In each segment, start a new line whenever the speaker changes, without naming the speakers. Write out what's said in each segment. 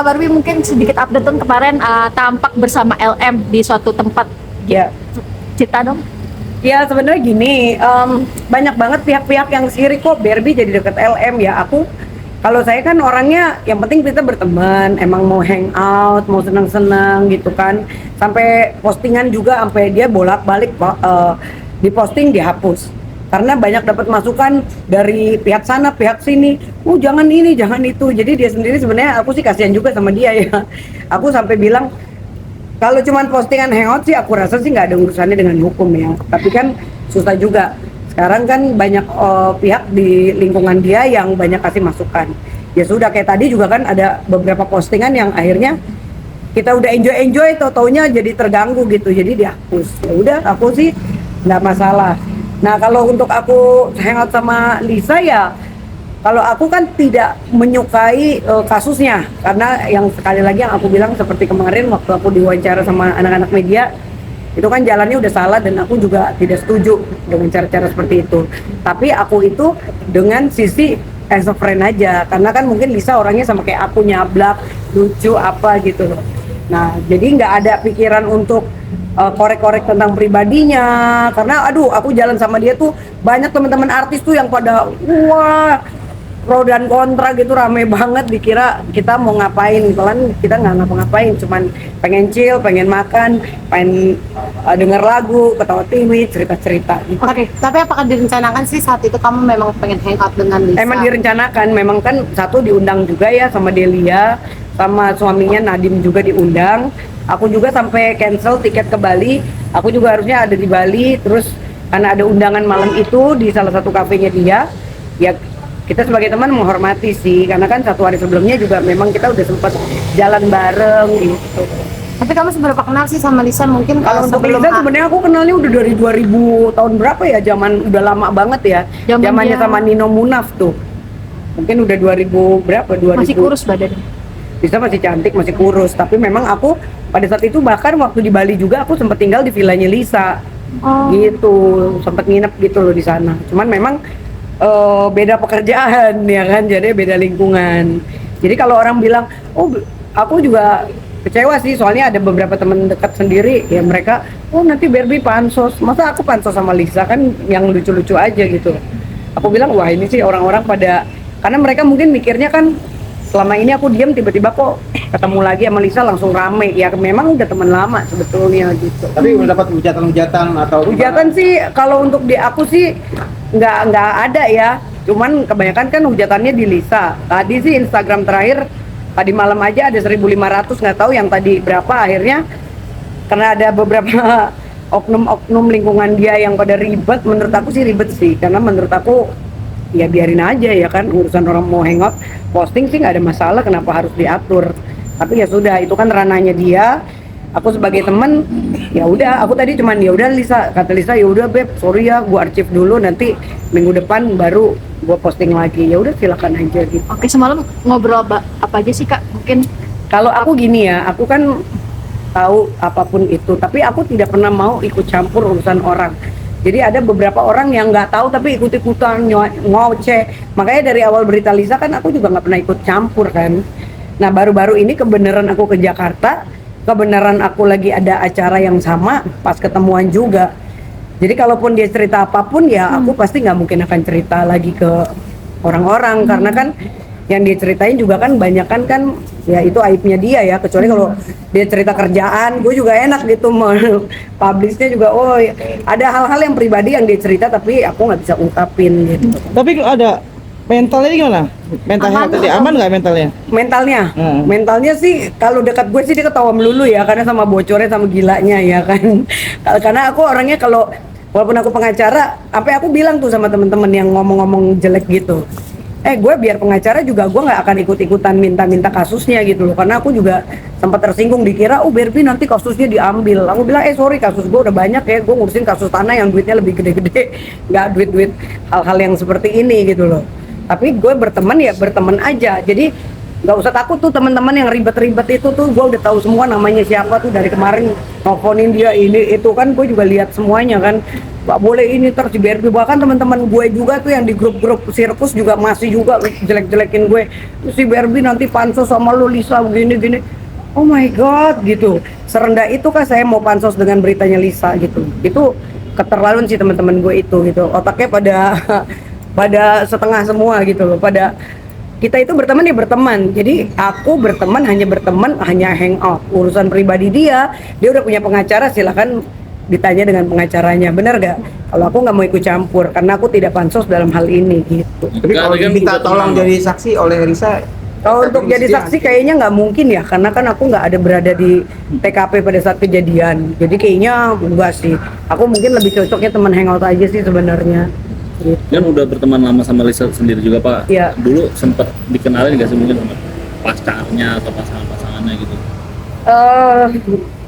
Kak Barbie mungkin sedikit update dong kemarin tampak bersama LM di suatu tempat.
Ya.
Cerita dong.
Ya sebenarnya gini, banyak banget pihak-pihak yang sirik kok Barbie jadi deket LM ya. Kalau saya kan orangnya yang penting kita berteman, emang mau hangout, mau senang-senang gitu kan. Sampai postingan juga sampai dia bolak-balik diposting dihapus. Karena banyak dapat masukan dari pihak sana, pihak sini. Jangan ini, jangan itu. Jadi dia sendiri sebenarnya aku sih kasihan juga sama dia ya. Aku sampai bilang kalau cuman postingan hangout sih aku rasa sih nggak ada urusannya dengan hukum ya. Tapi kan susah juga. Sekarang kan banyak pihak di lingkungan dia yang banyak kasih masukan. Ya sudah kayak tadi juga kan ada beberapa postingan yang akhirnya kita udah enjoy taunya jadi terganggu gitu. Jadi dihapus. Ya udah aku sih nggak masalah. Nah kalau untuk aku hangout sama Lisa ya, kalau aku kan tidak menyukai kasusnya karena yang sekali lagi yang aku bilang seperti kemarin waktu aku diwawancara sama anak-anak media itu kan jalannya udah salah dan aku juga tidak setuju dengan cara-cara seperti itu. Tapi aku itu dengan sisi as a friend aja karena kan mungkin Lisa orangnya sama kayak aku nyablak, lucu apa gitu loh. Nah jadi nggak ada pikiran untuk korek-korek tentang pribadinya karena aduh aku jalan sama dia tuh banyak teman-teman artis tuh yang pada wah pro dan kontra gitu rame banget dikira kita mau ngapain pelan kita nggak ngapa-ngapain cuman pengen chill pengen makan pengen denger lagu ketawa TV cerita-cerita gitu.
Oke, tapi apakah direncanakan sih saat itu kamu memang pengen hangout dengan Lisa?
Emang direncanakan memang kan satu diundang juga ya sama Delia sama suaminya Nadim juga diundang. Aku juga sampai cancel tiket ke Bali. Aku juga harusnya ada di Bali. Terus karena ada undangan malam itu di salah satu kafenya dia, ya kita sebagai teman menghormati sih. Karena kan satu hari sebelumnya juga memang kita udah sempat jalan bareng gitu.
Tapi kamu seberapa kenal sih sama Lisa? Mungkin
Kalau untuk
sebelum
Lisa sebenarnya aku kenalnya udah dari 2000 tahun berapa ya? Zaman udah lama banget ya. Zamannya sama Nino Munaf tuh. Mungkin udah 2000 berapa? 2000.
Masih kurus badannya.
Lisa masih cantik, masih kurus. Tapi memang aku pada saat itu bahkan waktu di Bali juga aku sempat tinggal di villanya Lisa. Gitu, sempat nginep gitu loh di sana. Cuman memang beda pekerjaan ya kan, jadi beda lingkungan. Jadi kalau orang bilang, oh aku juga kecewa sih, soalnya ada beberapa teman dekat sendiri ya mereka, oh nanti Barbie pansos, masa aku pansos sama Lisa kan yang lucu-lucu aja gitu. Aku bilang wah ini sih orang-orang pada, karena mereka mungkin mikirnya kan selama ini aku diam tiba-tiba kok ketemu lagi sama Lisa langsung rame ya memang udah teman lama sebetulnya gitu.
Tapi udah dapat hujatan-hujatan atau
hujatan sih kalau untuk di aku sih nggak ada ya, cuman kebanyakan kan hujatannya di Lisa. Tadi sih Instagram terakhir tadi malam aja ada 1.500 nggak tahu yang tadi berapa akhirnya karena ada beberapa oknum-oknum lingkungan dia yang pada ribet. Menurut aku sih ribet sih karena menurut aku ya biarin aja ya kan urusan orang mau hangout posting sih nggak ada masalah kenapa harus diatur. Tapi ya sudah itu kan ranahnya dia. Aku sebagai temen ya udah aku tadi cuman ya udah Lisa kata Lisa ya udah beb sorry ya gua archive dulu nanti minggu depan baru gua posting lagi. Ya udah silakan aja gitu.
Oke, semalam ngobrol apa aja sih Kak? Mungkin
kalau aku gini ya, aku kan tahu apapun itu tapi aku tidak pernah mau ikut campur urusan orang. Jadi ada beberapa orang yang nggak tahu tapi ikut-ikutan ngoceh. Makanya dari awal berita Lisa kan aku juga nggak pernah ikut campur kan. Nah baru-baru ini kebenaran aku ke Jakarta, kebenaran aku lagi ada acara yang sama pas ketemuan juga. Jadi kalaupun dia cerita apapun ya aku pasti nggak mungkin akan cerita lagi ke orang-orang karena kan yang dia ceritain juga kan banyak kan ya itu aibnya dia ya, kecuali kalau dia cerita kerjaan gue juga enak gitu publishnya juga oh ada hal-hal yang pribadi yang dia cerita tapi aku nggak bisa ungkapin gitu.
Tapi ada mentalnya gimana? Mental health tadi aman nggak mentalnya?
Mentalnya sih kalau dekat gue sih dia ketawa melulu ya karena sama bocornya sama gilanya ya kan. Karena aku orangnya kalau walaupun aku pengacara sampai aku bilang tuh sama temen-temen yang ngomong-ngomong jelek gitu, gue biar pengacara juga gue nggak akan ikut-ikutan minta-minta kasusnya gitu loh karena aku juga sempat tersinggung dikira Barbie nanti kasusnya diambil. Aku bilang sorry kasus gue udah banyak ya, gue ngurusin kasus tanah yang duitnya lebih gede-gede, nggak duit-duit hal-hal yang seperti ini gitu loh. Tapi gue berteman ya berteman aja. Jadi nggak usah takut tuh teman-teman yang ribet-ribet itu tuh, gue udah tahu semua namanya siapa tuh dari kemarin nelfonin dia ini itu kan, gue juga lihat semuanya kan. Gak boleh ini terus di BRB, bahkan teman-teman gue juga tuh yang di grup-grup sirkus juga masih juga jelek-jelekin gue. Terus si BRB nanti pansos sama lu Lisa begini-gini. Oh my god gitu. Serendah itu kan saya mau pansos dengan beritanya Lisa gitu. Itu keterlaluan sih teman-teman gue itu gitu. Otaknya pada pada setengah semua gitu loh. Pada kita itu berteman ya berteman. Jadi aku berteman, hanya hangout. Urusan pribadi dia udah punya pengacara, silakan ditanya dengan pengacaranya, benar gak? Kalau aku nggak mau ikut campur karena aku tidak pansos dalam hal ini gitu.
Tapi kalau
Kan
diminta
juga
tolong
teman.
jadi saksi oleh Risa,
Kalau untuk jadi saksi kayaknya nggak mungkin ya, karena kan aku nggak ada berada di TKP pada saat kejadian. Jadi kayaknya enggak sih. Aku mungkin lebih cocoknya teman hangout aja sih sebenarnya. Gitu.
Kan udah berteman lama sama Lisa sendiri juga Pak.
Iya.
Dulu sempet dikenalin nggak sih mungkin sama pacarnya atau pasangan-pasangannya gitu?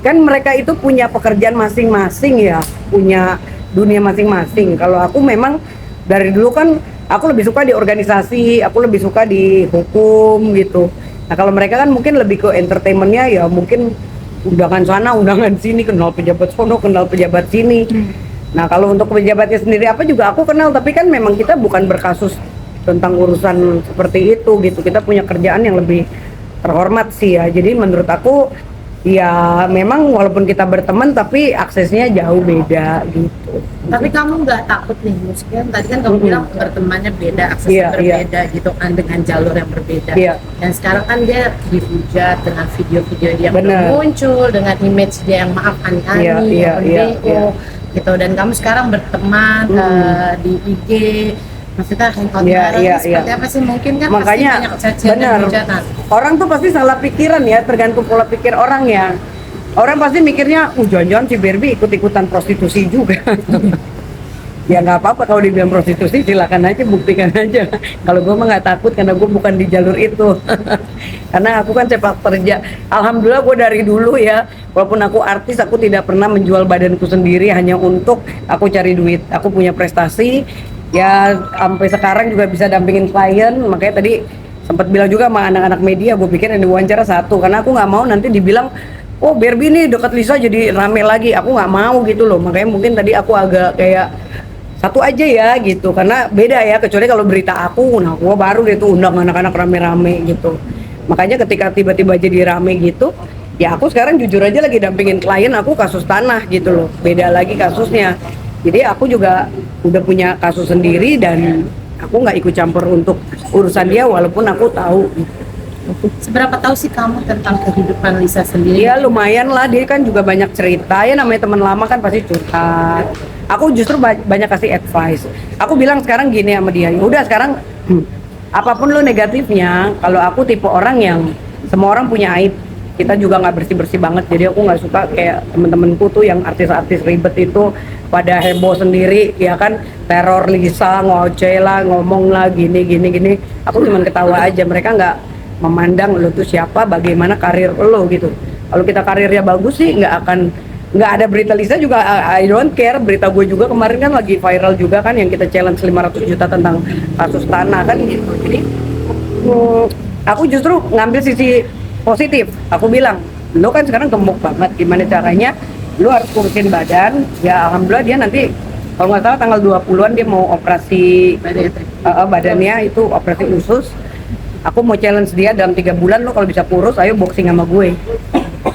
Kan mereka itu punya pekerjaan masing-masing ya, punya dunia masing-masing. Kalau aku memang dari dulu kan aku lebih suka di organisasi, aku lebih suka di hukum gitu. Nah kalau mereka kan mungkin lebih ke entertainmentnya ya, mungkin undangan sana, undangan sini, kenal pejabat sono, kenal pejabat sini. Nah kalau untuk pejabatnya sendiri apa juga aku kenal, tapi kan memang kita bukan berkasus tentang urusan seperti itu gitu. Kita punya kerjaan yang lebih terhormat sih ya. Jadi menurut aku ya memang walaupun kita berteman tapi aksesnya jauh beda gitu.
Tapi kamu nggak takut nih, maksudnya tadi kan kamu bilang bertemannya beda, aksesnya
Iya,
berbeda gitu kan, dengan jalur yang berbeda.
Iya.
Dan sekarang kan dia dihujat dengan video-video dia yang
Bener.
belum muncul, dengan image dia yang maaf ani-ani,
Iya, iya, iya,
BO,
iya.
gitu. Dan kamu sekarang berteman di IG, maksudnya hangout
Iya,
bareng,
iya,
seperti
iya.
apa sih? Mungkin kan
Makanya
pasti banyak cacian dan
benar.
hujatan.
Orang tuh pasti salah pikiran ya, tergantung pola pikir orang ya. Orang pasti mikirnya, jangan-jangan si Barbie ikut-ikutan prostitusi juga. Ya nggak apa-apa kalau dibilang prostitusi, silakan aja, buktikan aja. Kalau gue mah nggak takut karena gue bukan di jalur itu. Karena aku kan sepak terjang. Alhamdulillah gue dari dulu ya, walaupun aku artis, aku tidak pernah menjual badanku sendiri hanya untuk aku cari duit. Aku punya prestasi, ya sampai sekarang juga bisa dampingin klien. Makanya tadi sempat bilang juga sama anak-anak media, gue pikir yang diwawancara satu, karena aku nggak mau nanti dibilang oh Barbie nih dekat Lisa jadi rame lagi. Aku nggak mau gitu loh. Makanya mungkin tadi aku agak kayak satu aja ya gitu, karena beda ya, kecuali kalau berita aku, nah gua baru deh tuh undang anak-anak rame-rame gitu. Makanya ketika tiba-tiba jadi rame gitu, ya aku sekarang jujur aja lagi dampingin klien aku kasus tanah gitu loh, beda lagi kasusnya. Jadi aku juga udah punya kasus sendiri dan aku nggak ikut campur untuk urusan dia, walaupun aku tahu.
Seberapa tahu sih kamu tentang kehidupan Lisa sendiri?
Ya lumayan lah, dia kan juga banyak cerita ya, namanya teman lama kan pasti curhat. Aku justru banyak kasih advice. Aku bilang sekarang gini sama dia, ya udah sekarang apapun lo negatifnya, kalau aku tipe orang yang semua orang punya aib. Kita juga nggak bersih-bersih banget, jadi aku nggak suka kayak temen-temenku tuh yang artis-artis ribet itu pada heboh sendiri, ya kan, teror Lisa, ngoceh lah, ngomong lah, gini. Aku cuma ketawa aja, mereka nggak memandang lo tuh siapa, bagaimana karir lo gitu. Kalau kita karirnya bagus sih nggak ada berita Lisa juga, I don't care. Berita gue juga kemarin kan lagi viral juga kan, yang kita challenge 500 juta tentang kasus tanah kan gitu. Jadi aku justru ngambil sisi positif. Aku bilang, lo kan sekarang gemuk banget, gimana caranya lo harus kurusin badan. Ya alhamdulillah dia nanti kalau nggak salah tanggal 20-an dia mau operasi badannya itu, operasi usus. Aku mau challenge dia dalam 3 bulan, lo kalau bisa kurus ayo boxing sama gue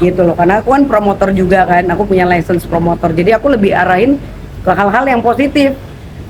gitu loh, karena aku kan promotor juga kan, aku punya license promotor, jadi aku lebih arahin ke hal-hal yang positif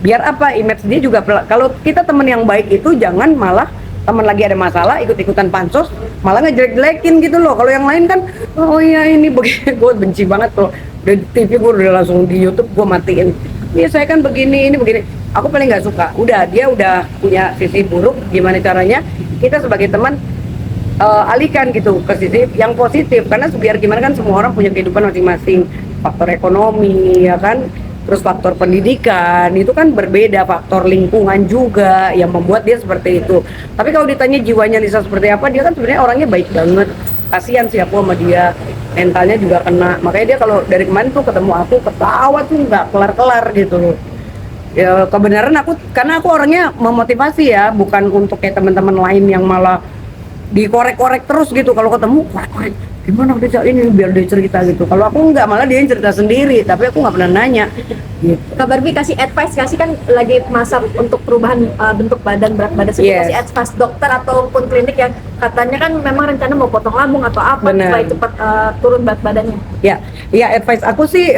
biar apa, image dia juga. Kalau kita temen yang baik itu jangan malah temen lagi ada masalah ikut-ikutan pansos malah ngejelek-jelekin gitu loh. Kalau yang lain kan oh iya ini begini, gue benci banget tuh di TV, gue udah langsung di YouTube gue matiin, iya saya kan begini, ini begini. Aku paling nggak suka, udah dia udah punya sisi buruk, gimana caranya kita sebagai teman alihkan gitu ke sisi yang positif, karena biar gimana kan semua orang punya kehidupan masing-masing, faktor ekonomi ya kan, terus faktor pendidikan itu kan berbeda, faktor lingkungan juga yang membuat dia seperti itu. Tapi kalau ditanya jiwanya Lisa seperti apa, dia kan sebenarnya orangnya baik banget, kasihan sih aku sama dia, mentalnya juga kena. Makanya dia kalau dari kemarin tuh ketemu aku ketawa tuh nggak kelar-kelar gitu loh. Ya kebenaran aku, karena aku orangnya memotivasi ya, bukan untuk kayak teman-teman lain yang malah dikorek-korek terus gitu. Kalau ketemu korek-korek gimana Desa ini biar dia cerita gitu. Kalau aku nggak, malah dia yang cerita sendiri, tapi aku nggak pernah nanya gitu.
Kak Barbie kasih advice, kasih kan lagi masa untuk perubahan bentuk badan, berat badan,
Yes.
kasih advice dokter ataupun klinik yang katanya kan memang rencana mau potong lambung atau apa
Bener.
supaya cepat turun berat badannya.
Ya, advice aku sih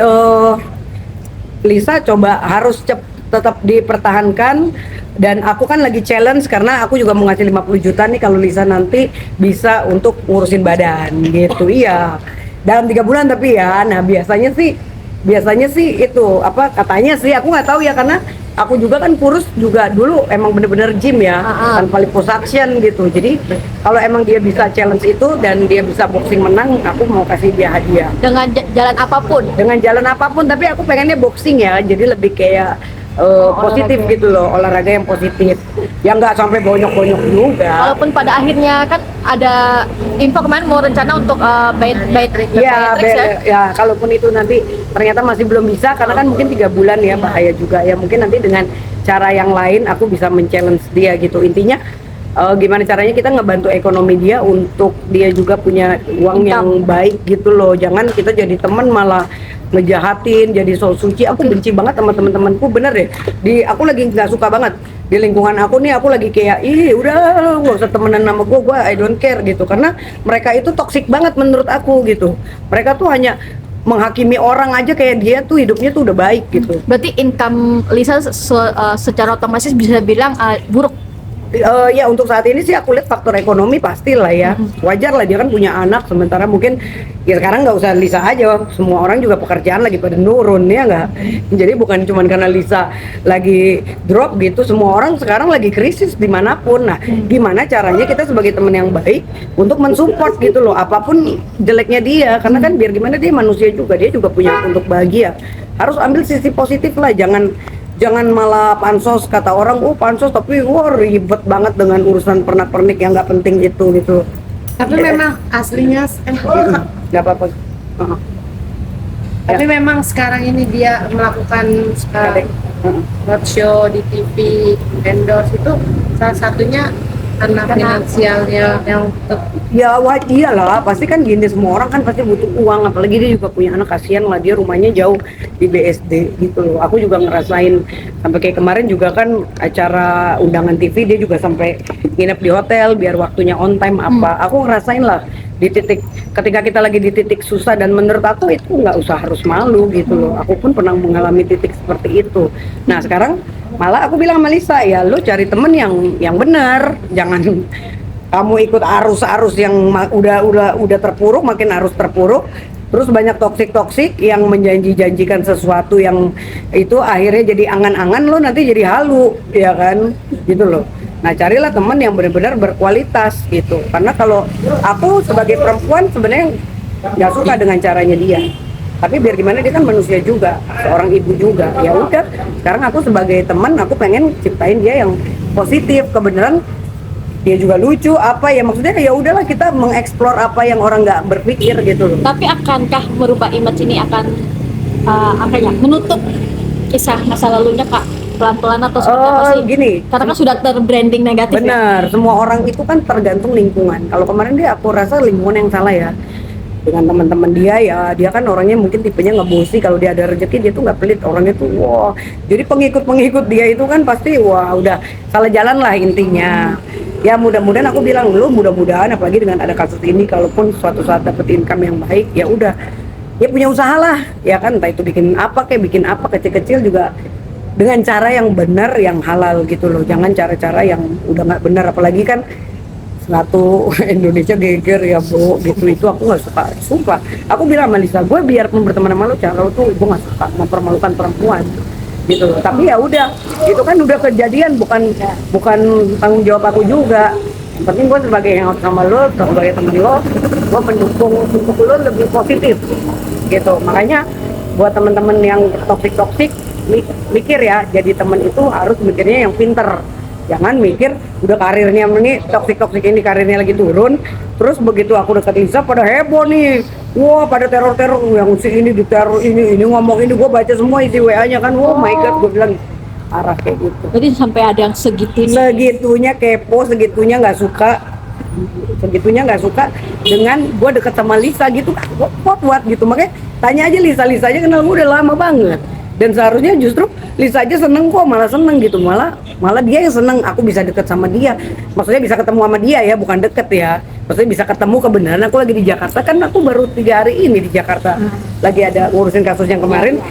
Lisa coba harus tetap dipertahankan, dan aku kan lagi challenge karena aku juga mau ngasih 50 juta nih kalau Lisa nanti bisa untuk ngurusin badan gitu. Iya. Dalam 3 bulan tapi ya. Nah, biasanya sih itu apa katanya sih, aku nggak tahu ya, karena aku juga kan kurus juga dulu emang bener-bener gym ya, tanpa liposuction gitu. Jadi kalau emang dia bisa challenge itu dan dia bisa boxing menang, aku mau kasih dia hadiah
Dengan jalan apapun.
dengan jalan apapun, tapi aku pengennya boxing ya, jadi lebih kayak positif
olahraga.
gitu loh, olahraga yang positif, yang nggak sampai bonyok-bonyok juga.
Walaupun pada akhirnya kan ada info kemarin mau rencana untuk bariatrics
Ya,
ya.
ya, kalaupun itu nanti ternyata masih belum bisa, karena kan mungkin 3 bulan ya, bahaya juga ya. Mungkin nanti dengan cara yang lain aku bisa men-challenge dia gitu. Intinya gimana caranya kita ngebantu ekonomi dia untuk dia juga punya uang yang baik gitu loh. Jangan kita jadi teman malah ngejahatin, jadi so suci. Aku benci banget sama teman-temanku, bener deh. Aku lagi nggak suka banget di lingkungan aku nih. Aku lagi kayak udah nggak usah temenan sama gue I don't care gitu, karena mereka itu toksik banget menurut aku gitu. Mereka tuh hanya menghakimi orang aja kayak dia tuh hidupnya tuh udah baik gitu.
Berarti income Lisa secara otomatis bisa bilang buruk.
Ya untuk saat ini sih aku lihat faktor ekonomi pastilah ya, wajar lah, dia kan punya anak, sementara mungkin ya sekarang nggak usah Lisa aja, semua orang juga pekerjaan lagi pada nurun ya nggak. Jadi bukan cuma karena Lisa lagi drop gitu, semua orang sekarang lagi krisis dimanapun. Nah, gimana caranya kita sebagai teman yang baik untuk mensupport gitu loh, apapun jeleknya dia, karena kan biar gimana dia manusia juga, dia juga punya hak untuk bahagia. Harus ambil sisi positif lah, jangan malah pansos, kata orang pansos tapi ribet banget dengan urusan pernak-pernik yang nggak penting gitu.
Tapi memang aslinya
Nggak apa-apa.
tapi memang sekarang ini dia melakukan roadshow di TV, endorse itu salah satunya karena finansialnya yang
Ya iyalah, pasti kan gini, semua orang kan pasti butuh uang, apalagi dia juga punya anak, kasihan lah, dia rumahnya jauh di BSD gitu loh. Aku juga ngerasain, sampai kayak kemarin juga kan acara undangan TV, dia juga sampai nginep di hotel biar waktunya on time apa. Aku ngerasain lah di titik, ketika kita lagi di titik susah, dan menurut aku itu nggak usah harus malu gitu loh. Aku pun pernah mengalami titik seperti itu. Nah sekarang malah aku bilang sama Lisa, ya lu cari temen yang benar, jangan kamu ikut arus yang udah terpuruk, makin arus terpuruk. Terus banyak toksik yang menjanjikan sesuatu yang itu akhirnya jadi angan-angan, lo nanti jadi halu ya kan gitu loh. Nah carilah teman yang benar-benar berkualitas gitu, karena kalau aku sebagai perempuan sebenarnya nggak suka dengan caranya dia, tapi biar gimana dia kan manusia juga, seorang ibu juga. Ya udah, sekarang aku sebagai teman, aku pengen ciptain dia yang positif, kebenaran dia juga lucu apa ya, maksudnya ya udahlah, kita mengeksplor apa yang orang nggak berpikir gitu loh.
Tapi akankah merubah image ini akan menutup kisah masa lalunya Kak pelan-pelan atau seperti apa sih?
Gini,
Karena kan sudah terbranding negatif.
benar, semua orang itu kan tergantung lingkungan. Kalau kemarin aku rasa lingkungan yang salah ya, dengan teman-teman dia ya, dia kan orangnya mungkin tipenya ngebosi, kalau dia ada rezeki dia tuh nggak pelit, orangnya tuh jadi pengikut dia itu kan pasti udah salah jalan lah intinya. Ya mudah-mudahan, aku bilang lu mudah-mudahan, apalagi dengan ada kasus ini, kalaupun suatu saat dapet income yang baik, ya udah, ya punya usaha lah ya kan, entah itu bikin apa kecil-kecil juga dengan cara yang benar, yang halal gitu loh. Jangan cara-cara yang udah nggak benar, apalagi kan satu Indonesia geger ya Bu gitu, itu aku nggak suka, sumpah. Aku bilang sama Lisa, gue biarpun berteman sama lo, cara lo tuh gue nggak suka mempermalukan perempuan gitu loh. Tapi ya udah, itu kan udah kejadian, bukan tanggung jawab aku juga. Yang penting gue sebagai yang sama lo, sebagai temen lo, gue mendukung untuk lo lebih positif gitu. Makanya buat temen-temen yang toksik mikir ya, jadi temen itu harus mikirnya yang pinter. Jangan mikir udah karirnya ini toksik ini, karirnya lagi turun, terus begitu aku deket Lisa pada heboh nih, pada teror yang si ini diteror, ini ngomong ini, gue baca semua isi WA-nya kan, my god, gue bilang arah kayak gitu.
Jadi sampai ada yang segitunya
Segitunya kepo, segitunya nggak suka segitunya nggak suka dengan gue deket sama Lisa gitu. What gitu, makanya tanya aja Lisa aja kenal gue udah lama banget. Dan seharusnya justru Lisa aja seneng kok, malah seneng gitu, malah dia yang seneng aku bisa deket sama dia, maksudnya bisa ketemu sama dia ya, bukan deket ya, maksudnya bisa ketemu. Kebenaran aku lagi di Jakarta, kan aku baru 3 hari ini di Jakarta, lagi ada ngurusin kasus yang kemarin.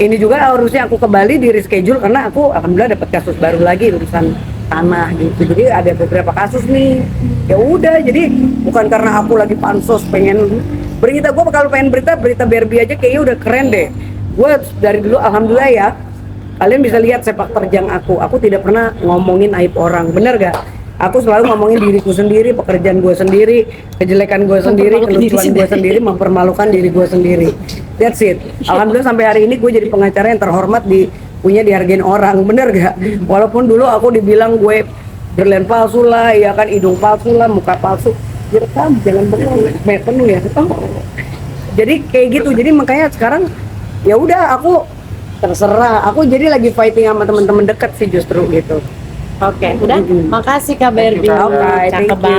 Ini juga harusnya aku ke Bali di reschedule karena aku alhamdulillah dapat kasus baru lagi urusan tanah gitu, jadi ada beberapa kasus nih. Ya udah, jadi bukan karena aku lagi pansos pengen berita, gue kalau pengen berita Barbie aja kayaknya udah keren deh. Gue dari dulu alhamdulillah ya, kalian bisa lihat sepak terjang aku tidak pernah ngomongin aib orang, bener gak? Aku selalu ngomongin diriku sendiri, pekerjaan gue sendiri, kejelekan gue sendiri, kelucuan gue sendiri, mempermalukan diri gue sendiri. That's it. Alhamdulillah sampai hari ini gue jadi pengacara yang terhormat, punya dihargain orang, bener gak? Walaupun dulu aku dibilang gue berlian palsu lah, ya kan, hidung palsu lah, muka palsu, direkam, jangan bengong, penuh ya. Jadi kayak gitu, jadi makanya sekarang ya udah aku terserah, aku jadi lagi fighting sama teman-teman dekat sih justru gitu.
Oke, udah. Makasih Kak Barbie.
Oke, thank
Cakep
you.
banget.